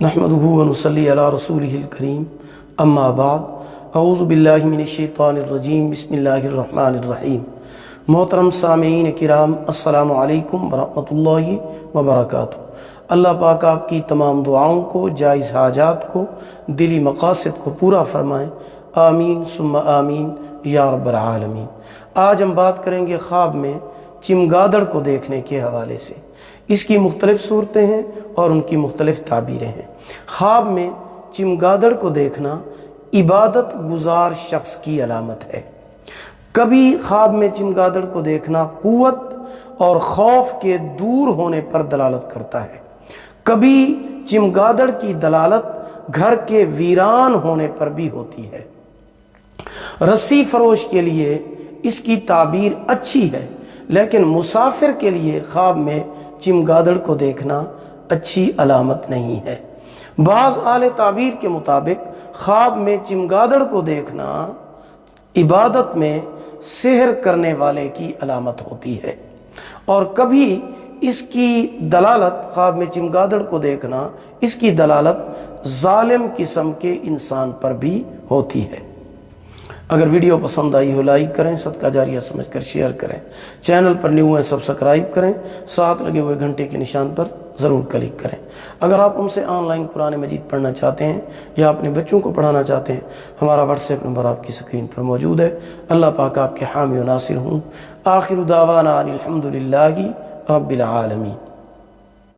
नहमदुहु व नुसल्ली अला रसूलिहिल करीम अम्मा बाद अऊज़ु बिल्लाहि मिनश शैतानिर रजीम बिस्मिल्लाहिर रहमानिर रहीम। मोहतरम सामीईन किराम अस्सलामु अलैकुम व रहमतुल्लाहि व बरकातुहू। अल्लाह पाक आपकी तमाम दुआओं को, जायज़ हाजात को, दिली मकासद को पूरा फरमाएँ। आमीन सुम्मा आमीन या रब्बल आलमीन। आज हम बात करेंगे ख्वाब में चमगादड़ को देखने के हवाले से। इसकी मुख्तलिफ सूरतें हैं और उनकी मुख्तलिफ ताबीरें हैं। ख्वाब में चमगादड़ को देखना इबादत गुजार शख्स की अलामत है। कभी ख्वाब में चमगादड़ को देखना कुव्वत और खौफ के दूर होने पर दलालत करता है। कभी चमगादड़ की दलालत घर के वीरान होने पर भी होती है। रस्सी फरोश के लिए इसकी ताबीर अच्छी है, लेकिन मुसाफिर के लिए ख्वाब में चमगादड़ को देखना अच्छी अलामत नहीं है। बाज़ आले ताबीर के मुताबिक ख्वाब में चमगादड़ को देखना इबादत में सेहर करने वाले की अलामत होती है, और कभी इसकी दलालत, ख्वाब में चमगादड़ को देखना, इसकी दलालत जालिम किस्म के इंसान पर भी होती है। अगर वीडियो पसंद आई हो लाइक करें, सदका जारिया समझकर शेयर करें। चैनल पर न्यू हैं सब्सक्राइब करें, साथ लगे हुए घंटे के निशान पर ज़रूर क्लिक करें। अगर आप हमसे ऑनलाइन कुरान मजीद पढ़ना चाहते हैं या अपने बच्चों को पढ़ाना चाहते हैं, हमारा व्हाट्सएप नंबर आपकी स्क्रीन पर मौजूद है। अल्लाह पाक आपके हामी व नासिर हूँ। आखिर दावाना अनिल हम्दुलिल्लाहि रब्बिल आलमीन।